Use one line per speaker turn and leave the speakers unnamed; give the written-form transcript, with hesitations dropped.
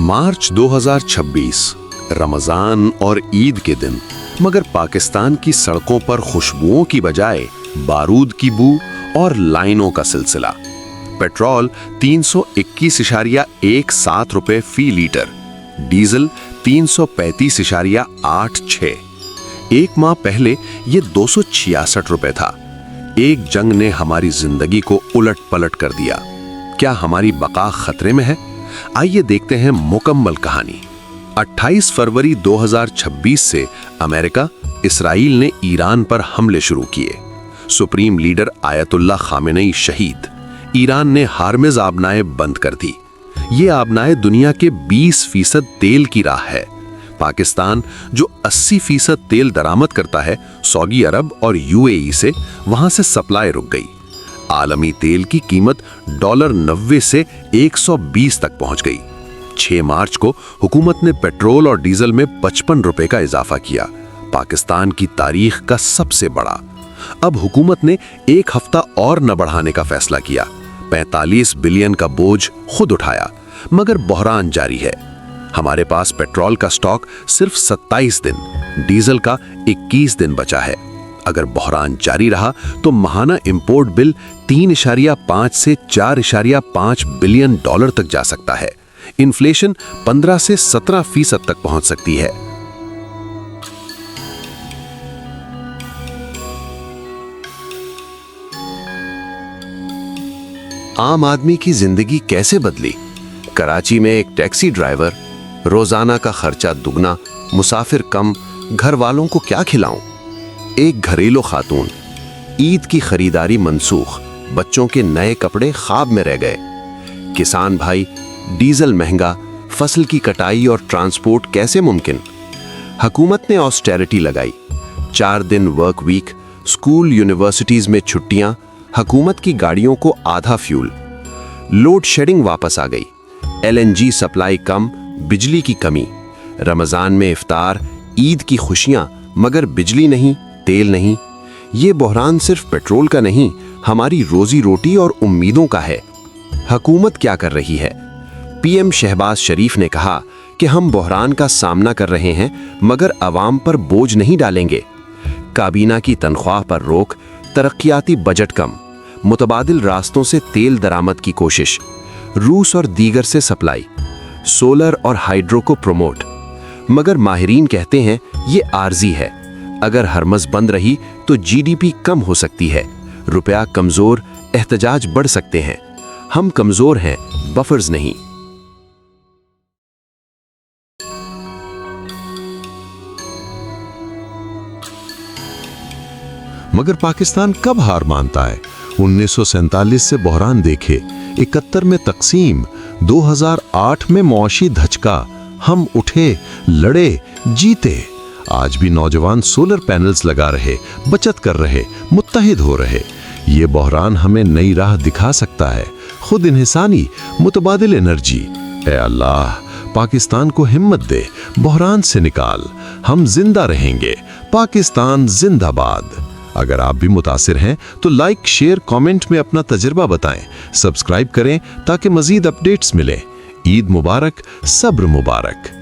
मार्च 2026 रमजान और ईद के दिन, मगर पाकिस्तान की सड़कों पर खुशबुओं की बजाय बारूद की बू और लाइनों का सिलसिला। पेट्रोल 321.17 रुपए फी लीटर, डीजल 335.86। एक माह पहले ये 266 रुपए था। एक जंग ने हमारी जिंदगी को उलट पलट कर दिया। क्या हमारी बका खतरे में है? आइए देखते हैं मुकम्मल कहानी। 28 फरवरी 2026 से अमेरिका, इसराइल ने ईरान पर हमले शुरू किए। सुप्रीम लीडर आयतुल्लाह खामेनेई शहीद। ईरान ने हार्मेज आबनाएं बंद कर दी। ये आबनाएं दुनिया के 20% तेल की राह है। पाकिस्तान जो 80% तेल दरामद करता है, सऊदी अरब और यूएई से, वहां से सप्लाई रुक गई। आलमी तेल की कीमत $90 से 120 तक पहुंच गई। 6 मार्च को हुकूमत ने पेट्रोल और डीजल में 55 रुपए का इजाफा किया, पाकिस्तान की तारीख का सबसे बड़ा। अब हुकूमत ने एक हफ्ता और न बढ़ाने का फैसला किया। 45 बिलियन का बोझ खुद उठाया, मगर बहरान जारी है। हमारे पास पेट्रोल का स्टॉक सिर्फ 27 दिन, डीजल का 21 दिन बचा है। अगर बहरान जारी रहा तो माहाना इंपोर्ट बिल 3.5 से 4.5 बिलियन डॉलर तक जा सकता है। इन्फ्लेशन 15 से 17% तक पहुंच सकती है। आम आदमी की जिंदगी कैसे बदली? कराची में एक टैक्सी ड्राइवर, रोजाना का खर्चा दुगना, मुसाफिर कम, घर वालों को क्या खिलाऊं? एक घरेलू खातून, ईद की खरीदारी मंसूख, बच्चों के नए कपड़े ख्वाब में रह गए। किसान भाई, डीजल महंगा, फसल की कटाई और ट्रांसपोर्ट कैसे मुमकिन? हुकूमत ने ऑस्टेरिटी लगाई। 4 दिन वर्क वीक, स्कूल यूनिवर्सिटीज में छुट्टियां, हुकूमत की गाड़ियों को आधा फ्यूल। लोड शेडिंग वापस आ गई। LNG सप्लाई कम, बिजली की कमी। रमजान में इफ्तार, ईद की खुशियां, मगर बिजली नहीं, तेल नहीं। ये बहरान सिर्फ पेट्रोल का नहीं, हमारी रोजी रोटी और उम्मीदों का है। हुकूमत क्या कर रही है? PM शहबाज शरीफ ने कहा कि हम बहरान का सामना कर रहे हैं, मगर अवाम पर बोझ नहीं डालेंगे। काबीना की तनख्वाह पर रोक, तरक्याती बजट कम, मुतबादिल रास्तों से तेल दरामद की कोशिश, रूस और दीगर से सप्लाई, सोलर और हाइड्रो को प्रमोट। मगर माहिरीन कहते हैं ये आर्जी है। अगर हरमज बंद रही तो GDP कम हो सकती है, रुपया कमजोर, एहतजाज बढ़ सकते हैं। हम कमजोर हैं, बफर्स नहीं।
मगर पाकिस्तान कब हार मानता है? 1947 से बहरान देखे, 71 में तकसीम, 2008 में मुआशी धचका। हम उठे, लड़े, जीते। आज भी नौजवान सोलर पैनल्स लगा रहे, बचत कर रहे, मुत्तहिद हो रहे। ये बहरान हमें नई राह दिखा सकता है, खुद इन्हिसानी, मुतबादिल एनर्जी। ए अल्लाह, पाकिस्तान को हिम्मत दे, बहरान से निकाल। हम जिंदा रहेंगे, पाकिस्तान जिंदाबाद। अगर आप भी मुतासिर हैं तो लाइक, शेयर, कमेंट में अपना तजुर्बा बताएं। सब्सक्राइब करें ताकि मजीद अपडेट्स मिलें। ईद मुबारक, सब्र मुबारक।